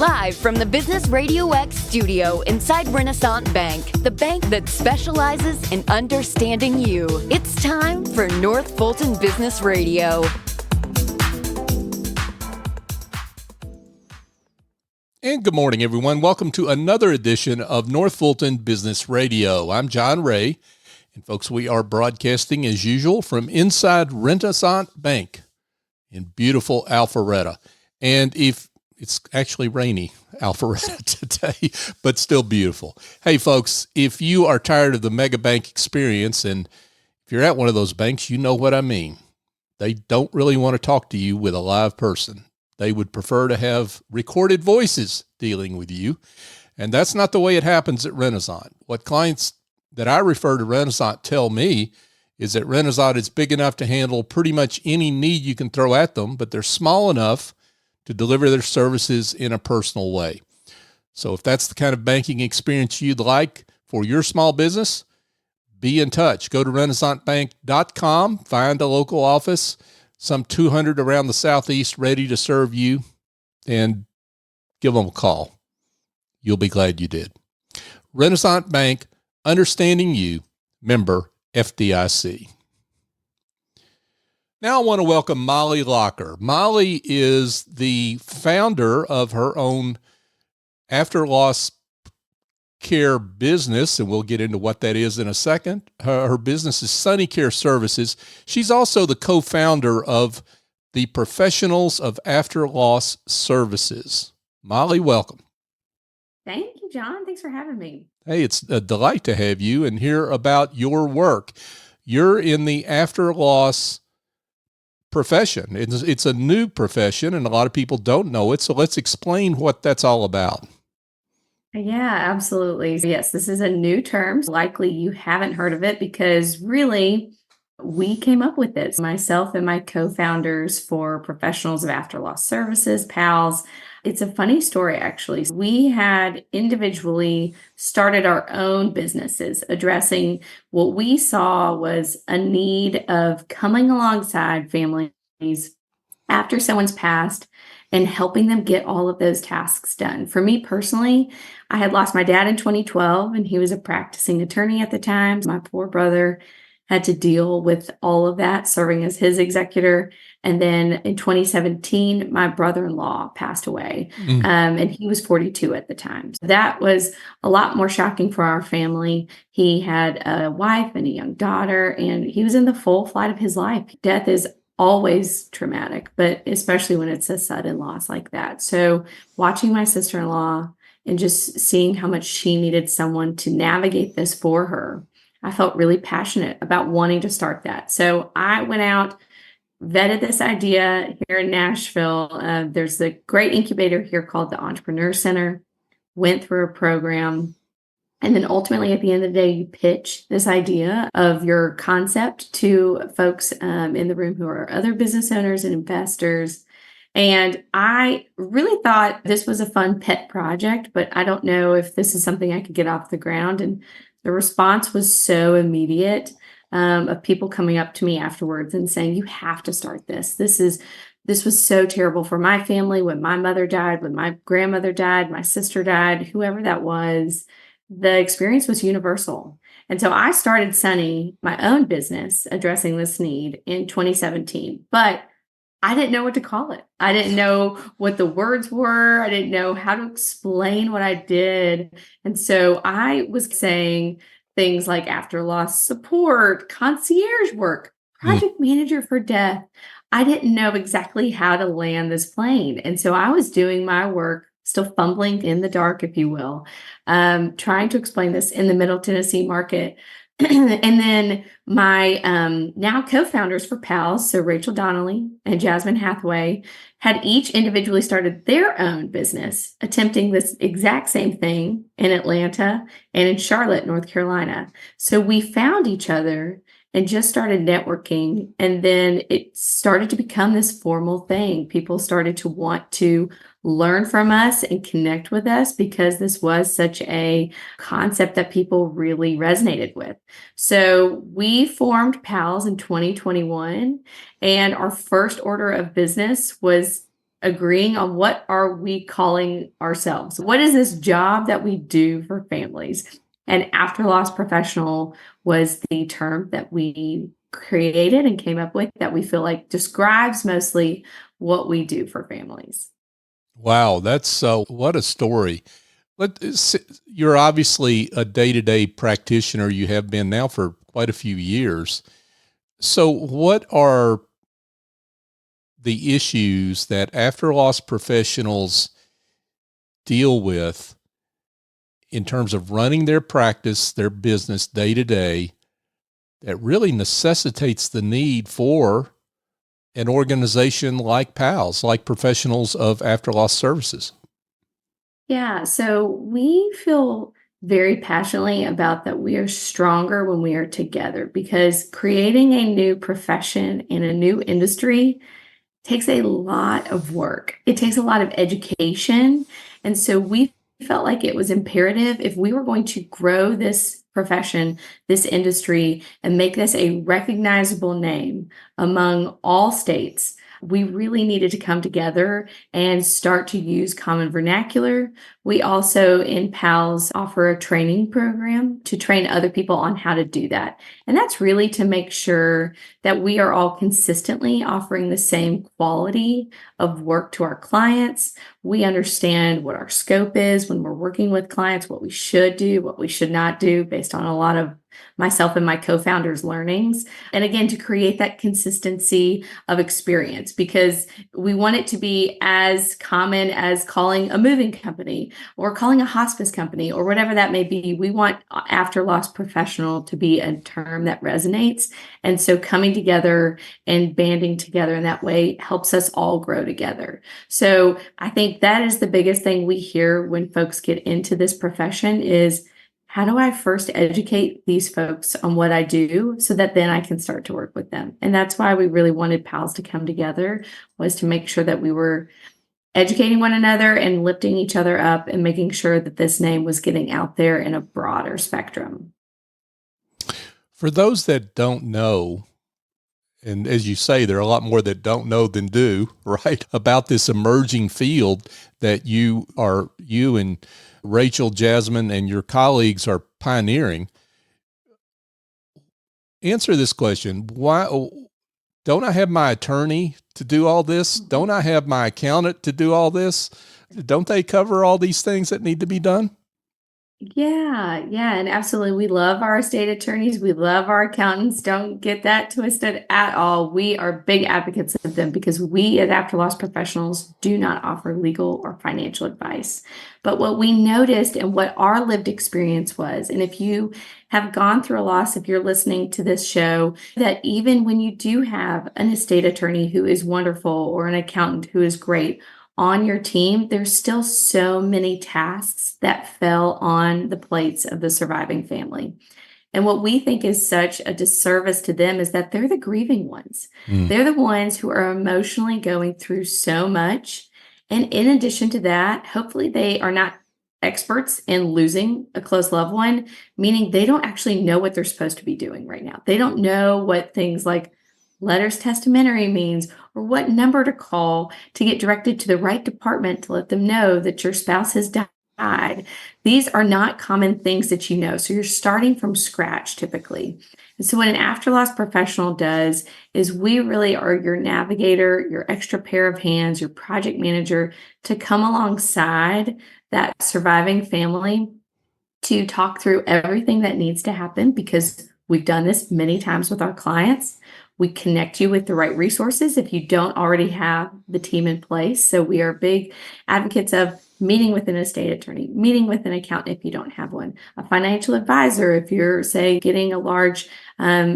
Live from the Business RadioX studio inside Renaissance Bank, the bank that specializes in understanding you. It's time for North Fulton Business Radio. And good morning, everyone. Welcome to another edition of North Fulton Business Radio. I'm John Ray, and folks, we are broadcasting as usual from inside Renaissance Bank in beautiful Alpharetta. And if it's actually rainy Alpharetta today, but still beautiful. Hey, folks, if you are tired of the mega bank experience, and if you're at one of those banks, you know what I mean. They don't really want to talk to you with a live person. They would prefer to have recorded voices dealing with you. And that's not the way it happens at Renaissance. What clients that I refer to Renaissance tell me is that Renaissance is big enough to handle pretty much any need you can throw at them, but they're small enough to deliver their services in a personal way. So if that's the kind of banking experience you'd like for your small business, be in touch. Go to renaissancebank.com, find a local office, some 200 around the Southeast ready to serve you, and give them a call. You'll be glad you did. Renaissance Bank, understanding you, member FDIC. Now I want to welcome Mollie Lacher. Mollie is the founder of her own after-loss care business, and we'll get into what that is in a second. Her business is Sunny Care Services. She's also the co-founder of the Professionals of After-Loss Services. Mollie, welcome. Thank you, John. Thanks for having me. Hey, it's a delight to have you and hear about your work. You're in the after-loss profession. It's a new profession, and a lot of people don't know it. So let's explain what that's all about. Yeah, absolutely. Yes, this is a new term. Likely you haven't heard of it because really we came up with it. Myself and my co-founders for Professionals of After-Loss Services, PALS. It's a funny story, actually. We had individually started our own businesses addressing what we saw was a need of coming alongside families after someone's passed and helping them get all of those tasks done. For me personally, I had lost my dad in 2012, and he was a practicing attorney at the time. My poor brother had to deal with all of that, serving as his executor. And then in 2017, my brother-in-law passed away, and he was 42 at the time. So that was a lot more shocking for our family. He had a wife and a young daughter, and he was in the full flight of his life. Death is always traumatic, but especially when it's a sudden loss like that. So watching my sister-in-law and just seeing how much she needed someone to navigate this for her, I felt really passionate about wanting to start that. So I went out, vetted this idea here in Nashville. There's a great incubator here called the Entrepreneur Center, went through a program. And then ultimately, at the end of the day, you pitch this idea of your concept to folks in the room who are other business owners and investors. And I really thought this was a fun pet project, but I don't know if this is something I could get off the ground. And the response was so immediate of people coming up to me afterwards and saying, you have to start this. This was so terrible for my family when my mother died, when my grandmother died, my sister died, whoever that was. The experience was universal. And so I started Sunny, my own business, addressing this need in 2017. But I didn't know what to call it. I didn't know what the words were. I didn't know how to explain what I did. And so I was saying things like after loss support, concierge work, project manager for death. I didn't know exactly how to land this plane. And so I was doing my work, still fumbling in the dark, if you will, trying to explain this in the Middle Tennessee market. And then my now co-founders for PALS, so Rachel Donnelly and Jasmine Hathaway, had each individually started their own business, attempting this exact same thing in Atlanta and in Charlotte, North Carolina. So we found each other and just started networking. And then it started to become this formal thing. People started to want to learn from us and connect with us because this was such a concept that people really resonated with. So we formed PALS in 2021, and our first order of business was agreeing on what are we calling ourselves? What is this job that we do for families? And after loss professional was the term that we created and came up with that we feel like describes mostly what we do for families. Wow, that's what a story. You're obviously a day-to-day practitioner. You have been now for quite a few years. So what are the issues that after loss professionals deal with in terms of running their practice, their business day to day, that really necessitates the need for an organization like PALS, like Professionals of After Loss Services? Yeah, so we feel very passionately about that we are stronger when we are together because creating a new profession in a new industry takes a lot of work. It takes a lot of education. And so we felt like it was imperative if we were going to grow this profession, this industry, and make this a recognizable name among all states. We really needed to come together and start to use common vernacular. We also in PALS offer a training program to train other people on how to do that. And that's really to make sure that we are all consistently offering the same quality of work to our clients. We understand what our scope is when we're working with clients, what we should do, what we should not do based on a lot of myself and my co-founders' learnings. And again, to create that consistency of experience because we want it to be as common as calling a moving company or calling a hospice company or whatever that may be. We want after loss professional to be a term that resonates. And so coming together and banding together in that way helps us all grow together. So I think that is the biggest thing we hear when folks get into this profession is, how do I first educate these folks on what I do so that then I can start to work with them? And that's why we really wanted PALS to come together, was to make sure that we were educating one another and lifting each other up and making sure that this name was getting out there in a broader spectrum. For those that don't know, and as you say, there are a lot more that don't know than do, right, about this emerging field that you and Rachel, Jasmine, and your colleagues are pioneering. Answer this question. Why don't I have my attorney to do all this? Don't I have my accountant to do all this? Don't they cover all these things that need to be done? Yeah, and absolutely. We love our estate attorneys. We love our accountants. Don't get that twisted at all. We are big advocates of them because we as after loss professionals do not offer legal or financial advice. But what we noticed and what our lived experience was, and if you have gone through a loss, if you're listening to this show, that even when you do have an estate attorney who is wonderful or an accountant who is great, on your team, there's still so many tasks that fell on the plates of the surviving family. And what we think is such a disservice to them is that they're the grieving ones. They're the ones who are emotionally going through so much. And in addition to that, hopefully they are not experts in losing a close loved one, meaning they don't actually know what they're supposed to be doing right now. They don't know what things like letters testamentary means or what number to call to get directed to the right department to let them know that your spouse has died. These are not common things that you know. So you're starting from scratch typically. And so what an after loss professional does is we really are your navigator, your extra pair of hands, your project manager to come alongside that surviving family to talk through everything that needs to happen because we've done this many times with our clients. We connect you with the right resources if you don't already have the team in place. So we are big advocates of meeting with an estate attorney, meeting with an accountant if you don't have one, a financial advisor if you're, say, getting a large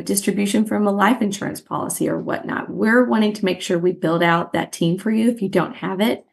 distribution from a life insurance policy or whatnot. We're wanting to make sure we build out that team for you if you don't have it,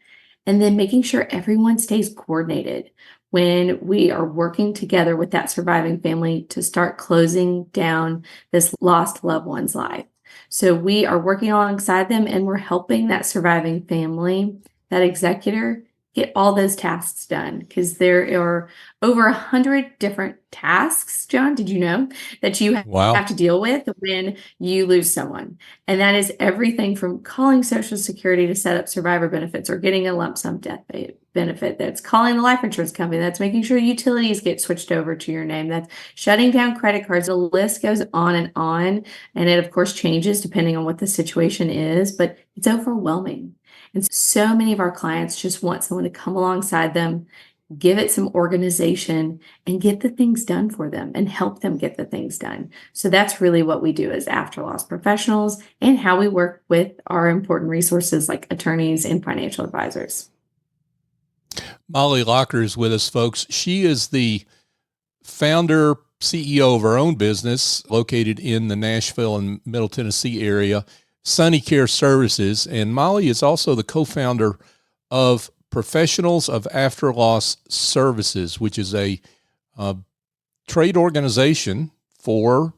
and then making sure everyone stays coordinated when we are working together with that surviving family to start closing down this lost loved one's life. So we are working alongside them and we're helping that surviving family, that executor, get all those tasks done, because there are over 100 different tasks, John, did you know, that you Wow. have to deal with when you lose someone? And that is everything from calling Social Security to set up survivor benefits or getting a lump sum death benefit. That's calling the life insurance company. That's making sure utilities get switched over to your name. That's shutting down credit cards. The list goes on. And it, of course, changes depending on what the situation is, but it's overwhelming. And so many of our clients just want someone to come alongside them, give it some organization, and get the things done for them and help them get the things done. So that's really what we do as after loss professionals, and how we work with our important resources like attorneys and financial advisors. Mollie Lacher is with us, folks. She is the founder, CEO of her own business located in the Nashville and Middle Tennessee area, Sunny Care Services. And Mollie is also the co-founder of Professionals of After Loss Services, which is a trade organization for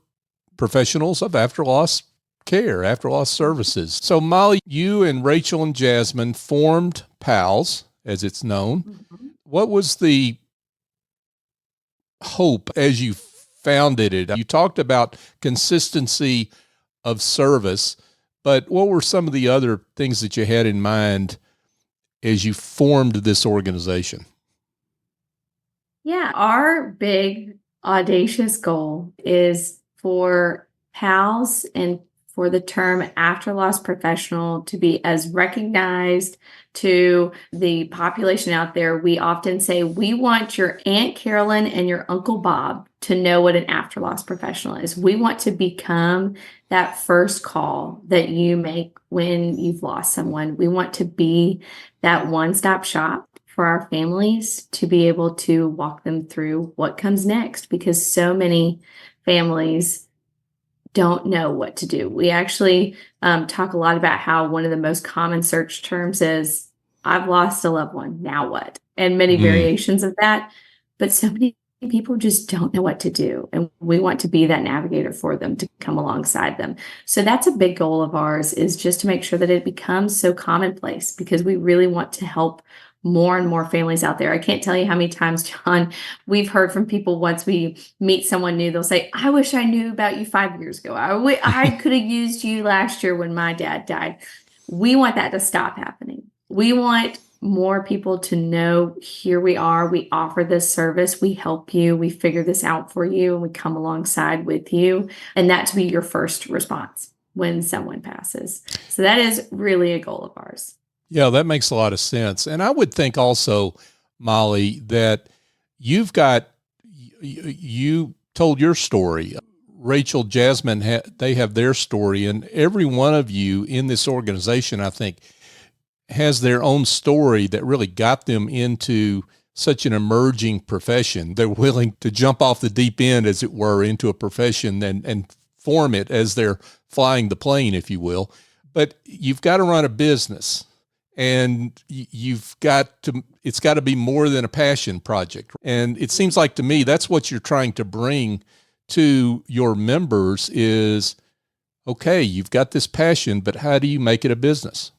professionals of after loss care, after loss services. So Mollie, you and Rachel and Jasmine formed PALS, as it's known. Mm-hmm. What was the hope as you founded it? You talked about consistency of service, but what were some of the other things that you had in mind as you formed this organization? Yeah, our big audacious goal is for PALS and for the term after loss professional to be as recognized to the population out there. We often say we want your Aunt Carolyn and your Uncle Bob to know what an after loss professional is. We want to become that first call that you make when you've lost someone. We want to be that one-stop shop for our families to be able to walk them through what comes next, because so many families don't know what to do. We actually talk a lot about how one of the most common search terms is, I've lost a loved one, now what? And many variations of that. But so many people just don't know what to do. And we want to be that navigator for them, to come alongside them. So that's a big goal of ours, is just to make sure that it becomes so commonplace, because we really want to help more and more families out there. I can't tell you how many times, John, we've heard from people once we meet someone new, they'll say, I wish I knew about you 5 years ago. I could have used you last year when my dad died. We want that to stop happening. We want more people to know, here we are, we offer this service, we help you, we figure this out for you, and we come alongside with you. And that to be your first response when someone passes. So that is really a goal of ours. Yeah, that makes a lot of sense. And I would think also, Mollie, that you told your story. Rachel, Jasmine, they have their story. And every one of you in this organization, I think, has their own story that really got them into such an emerging profession. They're willing to jump off the deep end, as it were, into a profession and form it as they're flying the plane, if you will. But you've got to run a business. And it's got to be more than a passion project. And it seems like to me, that's what you're trying to bring to your members is, okay, you've got this passion, but how do you make it a business?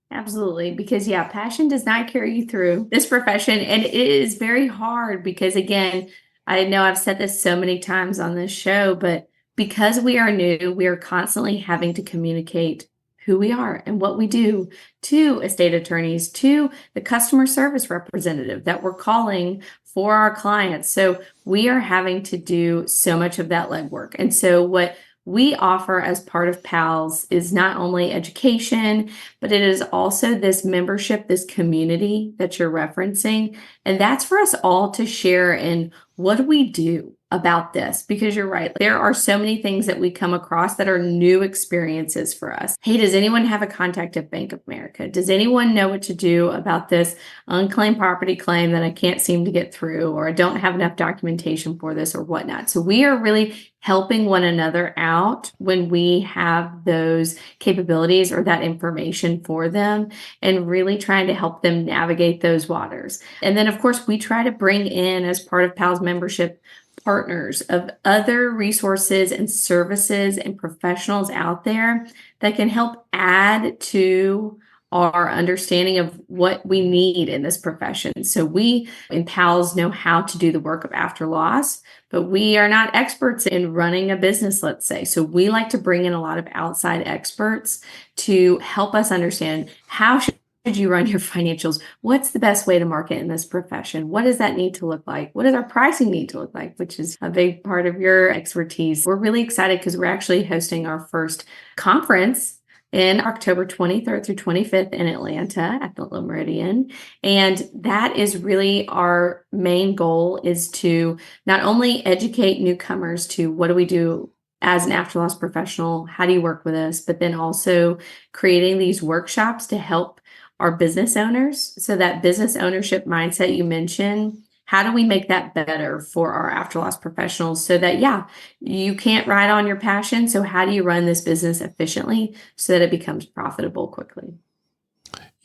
Absolutely. Because passion does not carry you through this profession. And it is very hard because, again, I know I've said this so many times on this show, but because we are new, we are constantly having to communicate who we are and what we do to estate attorneys, to the customer service representative that we're calling for our clients. So we are having to do so much of that legwork. And so what we offer as part of PALS is not only education, but it is also this membership, this community that you're referencing. And that's for us all to share in what do we do about this, because you're right. There are so many things that we come across that are new experiences for us. Hey, does anyone have a contact at Bank of America? Does anyone know what to do about this unclaimed property claim that I can't seem to get through, or I don't have enough documentation for this or whatnot? So we are really helping one another out when we have those capabilities or that information for them, and really trying to help them navigate those waters. And then, of course, we try to bring in, as part of PALS membership, partners of other resources and services and professionals out there that can help add to our understanding of what we need in this profession. So we in PALS know how to do the work of after loss, but we are not experts in running a business, let's say. So we like to bring in a lot of outside experts to help us understand how should you run your financials? What's the best way to market in this profession? What does that need to look like? What does our pricing need to look like, which is a big part of your expertise? We're really excited because we're actually hosting our first conference in October 23rd through 25th in Atlanta at the Le Meridian. And that is really our main goal, is to not only educate newcomers to what do we do as an after loss professional, how do you work with us, but then also creating these workshops to help our business owners. So that business ownership mindset you mentioned, how do we make that better for our after loss professionals so that, yeah, you can't ride on your passion. So how do you run this business efficiently so that it becomes profitable quickly?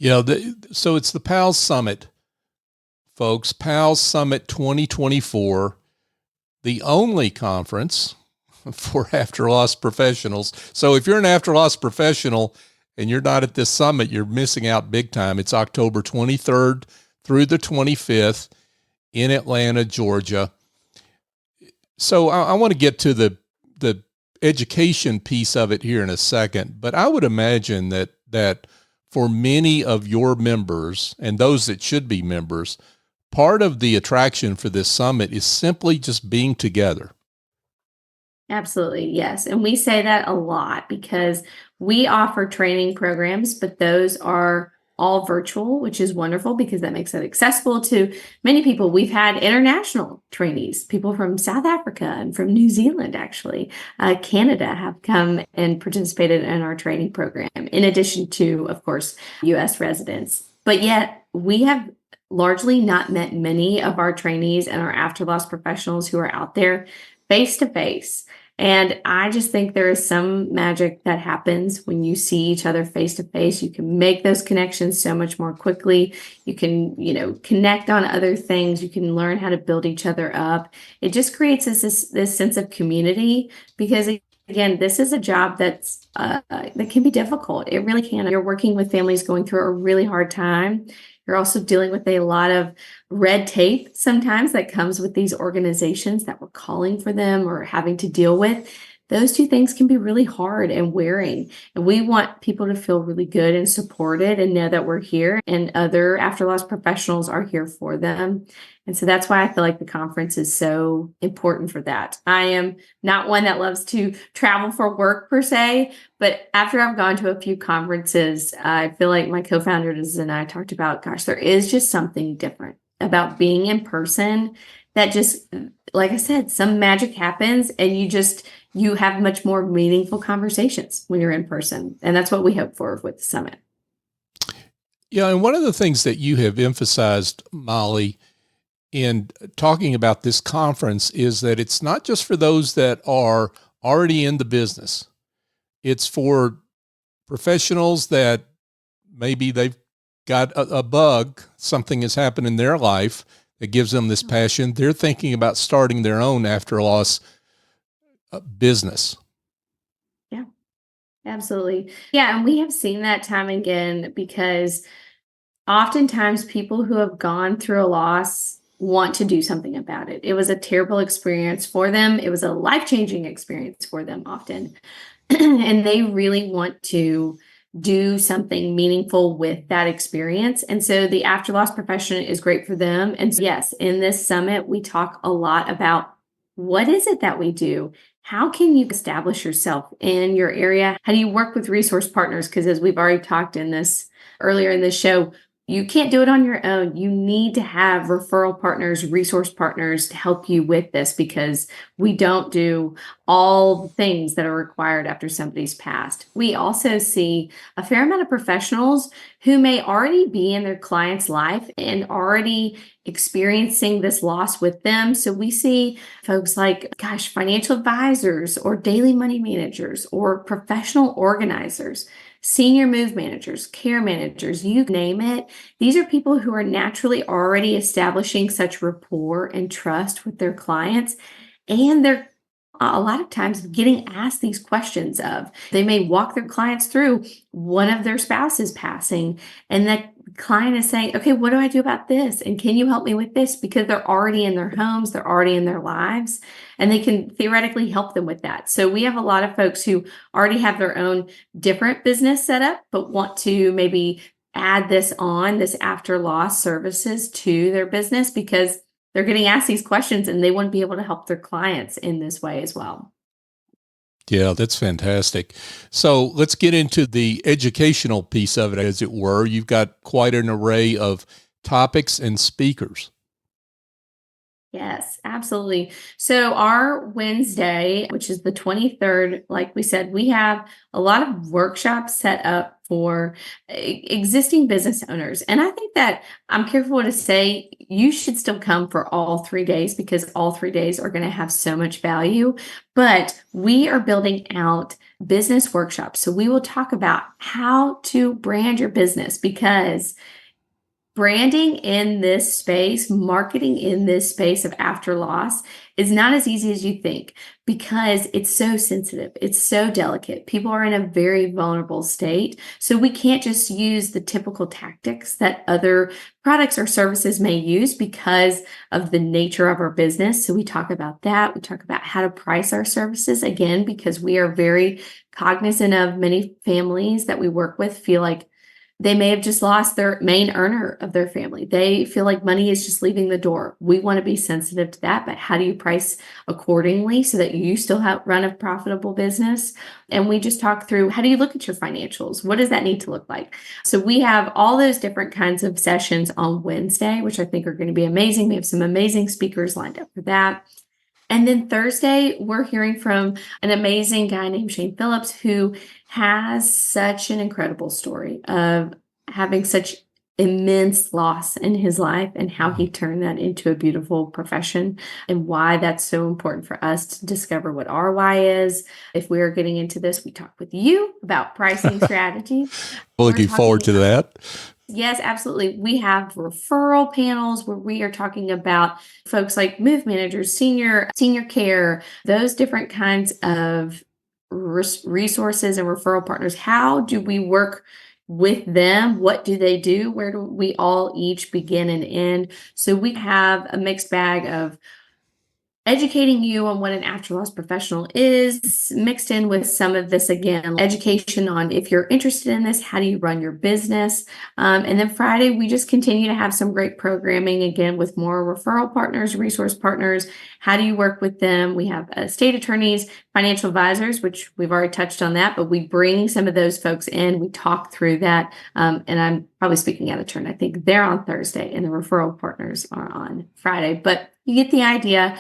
So it's the PALS Summit, folks, PALS Summit 2024, the only conference for after loss professionals. So if you're an after loss professional and you're not at this summit, you're missing out big time. It's October 23rd through the 25th in Atlanta, Georgia. So I want to get to the education piece of it here in a second, but I would imagine that for many of your members and those that should be members, part of the attraction for this summit is simply just being together. Absolutely, yes. And we say that a lot because we offer training programs, but those are all virtual, which is wonderful because that makes it accessible to many people. We've had international trainees, people from South Africa and from New Zealand, actually. Canada have come and participated in our training program, in addition to, of course, U.S. residents. But yet we have largely not met many of our trainees and our after loss professionals who are out there face to face. And I just think there is some magic that happens when you see each other face to face. You can make those connections so much more quickly. You can, connect on other things. You can learn how to build each other up. It just creates this sense of community because, again, this is a job that can be difficult. It really can. You're working with families going through a really hard time. You're also dealing with a lot of red tape sometimes that comes with these organizations that we're calling for them or having to deal with. Those two things can be really hard and wearing. And we want people to feel really good and supported and know that we're here and other after loss professionals are here for them. And so that's why I feel like the conference is so important for that. I am not one that loves to travel for work per se, but after I've gone to a few conferences, I feel like my co-founders and I talked about, gosh, there is just something different about being in person that just, like I said, some magic happens and you have much more meaningful conversations when you're in person. And that's what we hope for with the summit. Yeah. And one of the things that you have emphasized, Mollie, in talking about this conference is that it's not just for those that are already in the business. It's for professionals that maybe they've got a bug, something has happened in their life that gives them this passion. They're thinking about starting their own after loss business. Yeah, absolutely. Yeah. And we have seen that time and again because oftentimes people who have gone through a loss want to do something about it. It was a terrible experience for them. It was a life-changing experience for them often. And they really want to do something meaningful with that experience. And so the after loss profession is great for them. And so, yes, in this summit, we talk a lot about what is it that we do? How can you establish yourself in your area? How do you work with resource partners? Because as we've already talked in this earlier in this show, you can't do it on your own. You need to have referral partners, resource partners to help you with this because we don't do all the things that are required after somebody's passed. We also see a fair amount of professionals who may already be in their client's life and already experiencing this loss with them. So we see folks like, financial advisors or daily money managers or professional organizers, senior move managers, care managers, you name it. These are people who are naturally already establishing such rapport and trust with their clients, and they're a lot of times getting asked these questions of, they may walk their clients through one of their spouses passing, and the client is saying, okay, what do I do about this? And can you help me with this? Because they're already in their homes, they're already in their lives, and they can theoretically help them with that. So we have a lot of folks who already have their own different business set up, but want to maybe add this after loss services to their business because they're getting asked these questions and they want to be able to help their clients in this way as well. Yeah, that's fantastic. So let's get into the educational piece of it, as it were. You've got quite an array of topics and speakers. Yes, absolutely. So our Wednesday, which is the 23rd, like we said, we have a lot of workshops set up for existing business owners. And I think that I'm careful to say you should still come for all 3 days because all 3 days are going to have so much value. But we are building out business workshops. So we will talk about how to brand your business because branding in this space, marketing in this space of after loss is not as easy as you think because it's so sensitive. It's so delicate. People are in a very vulnerable state. So we can't just use the typical tactics that other products or services may use because of the nature of our business. So we talk about that. We talk about how to price our services again, because we are very cognizant of many families that we work with feel like they may have just lost their main earner of their family. They feel like money is just leaving the door. We want to be sensitive to that, but how do you price accordingly so that you still run a profitable business? And we just talk through, how do you look at your financials? What does that need to look like? So we have all those different kinds of sessions on Wednesday, which I think are going to be amazing. We have some amazing speakers lined up for that. And then Thursday, we're hearing from an amazing guy named Shane Phillips, who has such an incredible story of having such immense loss in his life and how he turned that into a beautiful profession and why that's so important for us to discover what our why is. If we are getting into this, we talk with you about pricing strategy. Looking forward to that. Yes, absolutely. We have referral panels where we are talking about folks like move managers, senior care, those different kinds of resources and referral partners. How do we work with them? What do they do? Where do we all each begin and end? So we have a mixed bag of educating you on what an after loss professional is, mixed in with some of this, again, education on if you're interested in this, how do you run your business? And then Friday, we just continue to have some great programming, again, with more referral partners, resource partners. How do you work with them? We have state attorneys, financial advisors, which we've already touched on that, but we bring some of those folks in. We talk through that. And I'm probably speaking out of turn. I think they're on Thursday and the referral partners are on Friday, but you get the idea.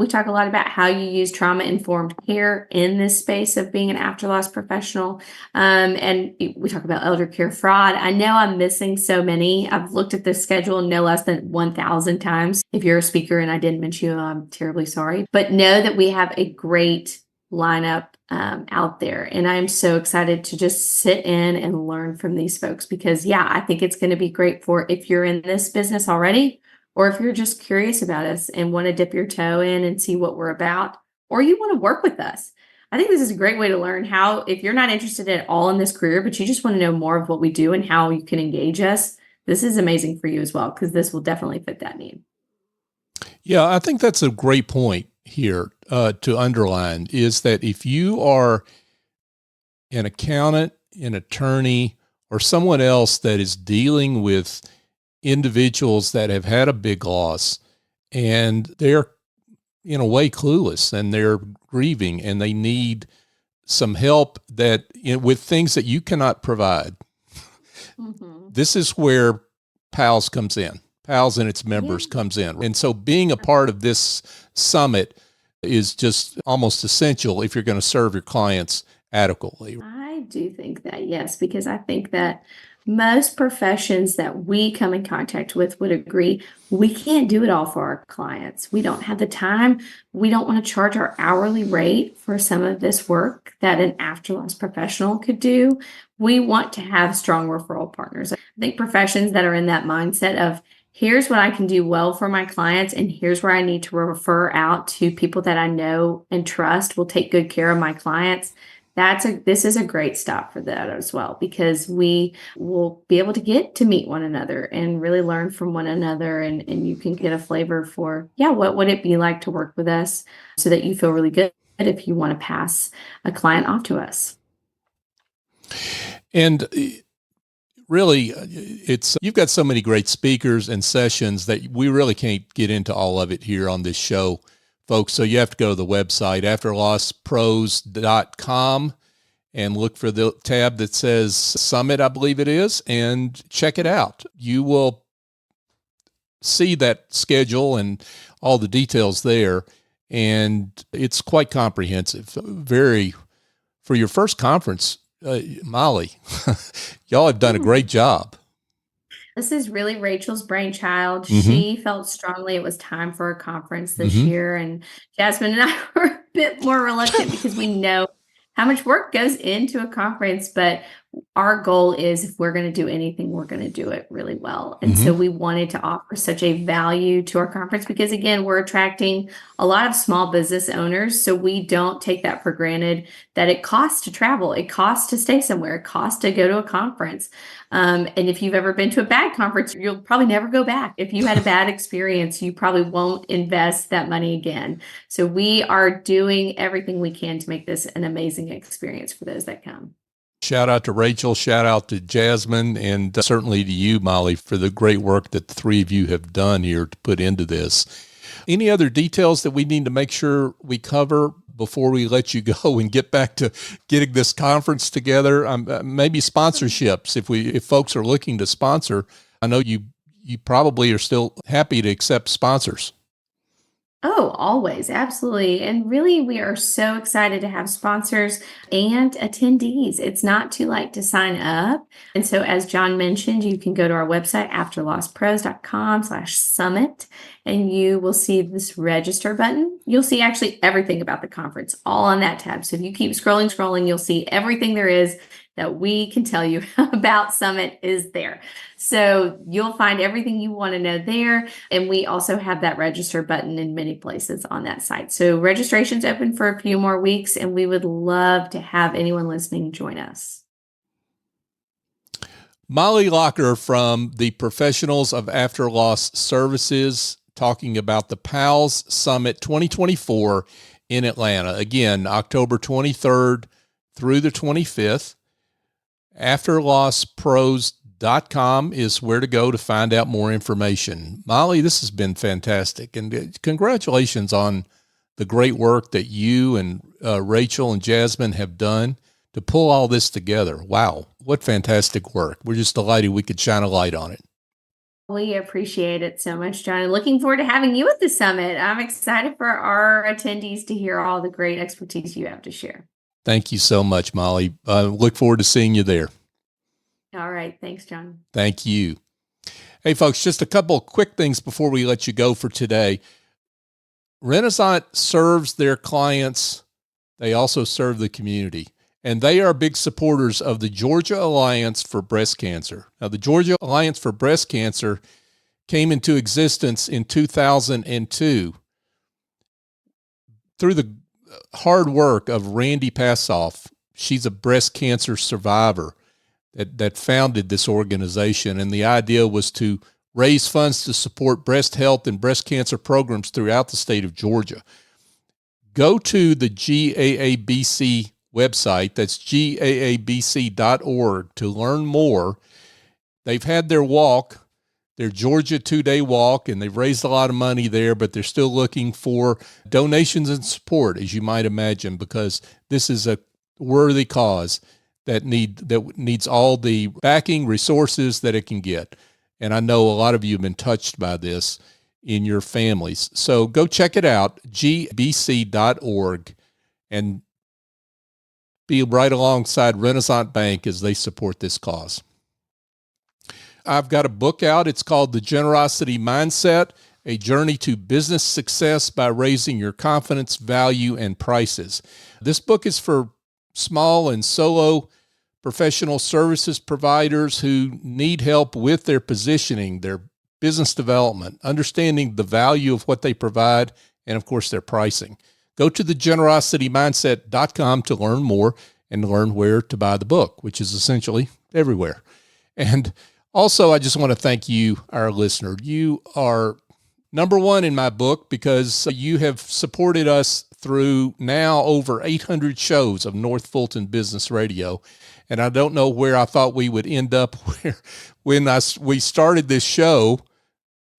We talk a lot about how you use trauma-informed care in this space of being an after-loss professional. And we talk about elder care fraud. I know I'm missing so many. I've looked at this schedule no less than 1,000 times. If you're a speaker and I didn't mention you, I'm terribly sorry. But know that we have a great lineup out there. And I'm so excited to just sit in and learn from these folks because, yeah, I think it's going to be great for if you're in this business already, or if you're just curious about us and want to dip your toe in and see what we're about, or you want to work with us. I think this is a great way to learn how, if you're not interested at all in this career, but you just want to know more of what we do and how you can engage us, this is amazing for you as well, because this will definitely fit that need. Yeah, I think that's a great point here to underline, is that if you are an accountant, an attorney, or someone else that is dealing with individuals that have had a big loss and they're in a way clueless and they're grieving and they need some help that with things that you cannot provide. Mm-hmm. This is where PALS comes in. PALS and its members comes in. And so being a part of this summit is just almost essential if you're going to serve your clients adequately. I do think that, yes, because I think that most professions that we come in contact with would agree we can't do it all for our clients. We don't have the time. We don't want to charge our hourly rate for some of this work that an after-loss professional could do. We want to have strong referral partners. I think professions that are in that mindset of, here's what I can do well for my clients, and here's where I need to refer out to people that I know and trust will take good care of my clients. This is a great stop for that as well, because we will be able to get to meet one another and really learn from one another, and you can get a flavor for, what would it be like to work with us, so that you feel really good if you want to pass a client off to us. And really, you've got so many great speakers and sessions that we really can't get into all of it here on this show, folks. So you have to go to the website, afterlosspros.com, and look for the tab that says Summit, I believe it is, and check it out. You will see that schedule and all the details there, and it's quite comprehensive. For your first conference, Mollie, y'all have done a great job. This is really Rachel's brainchild. She felt strongly it was time for a conference this year, and Jasmine and I were a bit more reluctant because we know how much work goes into a conference, but our goal is, if we're going to do anything, we're going to do it really well. And so we wanted to offer such a value to our conference because, again, we're attracting a lot of small business owners. So we don't take that for granted, that it costs to travel. It costs to stay somewhere. It costs to go to a conference. And if you've ever been to a bad conference, you'll probably never go back. If you had a bad experience, you probably won't invest that money again. So we are doing everything we can to make this an amazing experience for those that come. Shout out to Rachel, shout out to Jasmine, and certainly to you, Mollie, for the great work that the three of you have done here to put into this. Any other details that we need to make sure we cover before we let you go and get back to getting this conference together? Maybe sponsorships, if folks are looking to sponsor. I know you probably are still happy to accept sponsors. Oh, always. Absolutely. And really, we are so excited to have sponsors and attendees. It's not too late to sign up. And so, as John mentioned, you can go to our website, afterlosspros.com/summit, and you will see this register button. You'll see actually everything about the conference all on that tab. So if you keep scrolling, you'll see everything there is that we can tell you about Summit is there. So you'll find everything you want to know there. And we also have that register button in many places on that site. So registration's open for a few more weeks, and we would love to have anyone listening join us. Mollie Lacher from the Professionals of After Loss Services, talking about the PALS Summit 2024 in Atlanta. Again, October 23rd through the 25th. Afterlosspros.com is where to go to find out more information. Mollie, this has been fantastic, and congratulations on the great work that you and Rachel and Jasmine have done to pull all this together. Wow, what fantastic work. We're just delighted we could shine a light on it. We appreciate it so much, John. And looking forward to having you at the summit. I'm excited for our attendees to hear all the great expertise you have to share. Thank you so much, Mollie. Look forward to seeing you there. All right. Thanks, John. Thank you. Hey, folks, just a couple of quick things before we let you go for today. Renaissance serves their clients. They also serve the community, and they are big supporters of the Georgia Alliance for Breast Cancer. Now, the Georgia Alliance for Breast Cancer came into existence in 2002 through the hard work of Randy Passoff. She's a breast cancer survivor that founded this organization. And the idea was to raise funds to support breast health and breast cancer programs throughout the state of Georgia. Go to the GAABC website. That's gaabc.org to learn more. They've had their walk, their Georgia 2-day walk, and they've raised a lot of money there, but they're still looking for donations and support, as you might imagine, because this is a worthy cause that needs all the backing resources that it can get. And I know a lot of you have been touched by this in your families. So go check it out, gbc.org, and be right alongside Renaissance Bank as they support this cause. I've got a book out. It's called The Generosity Mindset, A Journey to Business Success by Raising Your Confidence, Value, and Prices. This book is for small and solo professional services providers who need help with their positioning, their business development, understanding the value of what they provide, and of course their pricing. Go to thegenerositymindset.com to learn more and learn where to buy the book, which is essentially everywhere. And also, I just want to thank you, our listener. You are number one in my book because you have supported us through now over 800 shows of North Fulton Business Radio. And I don't know where I thought we would end up when we started this show,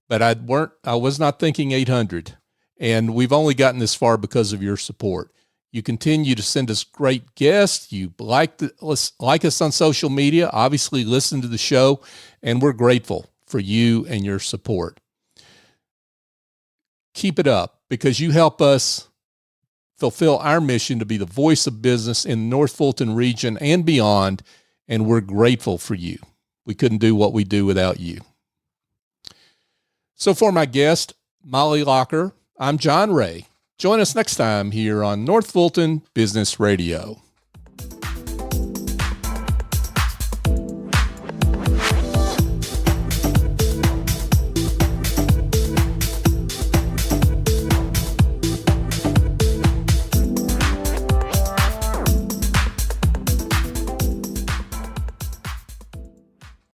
but I was not thinking 800. And we've only gotten this far because of your support. You continue to send us great guests. You like us on social media, obviously listen to the show, and we're grateful for you and your support. Keep it up because you help us fulfill our mission to be the voice of business in the North Fulton region and beyond, and we're grateful for you. We couldn't do what we do without you. So for my guest, Mollie Lacher, I'm John Ray. Join us next time here on North Fulton Business Radio.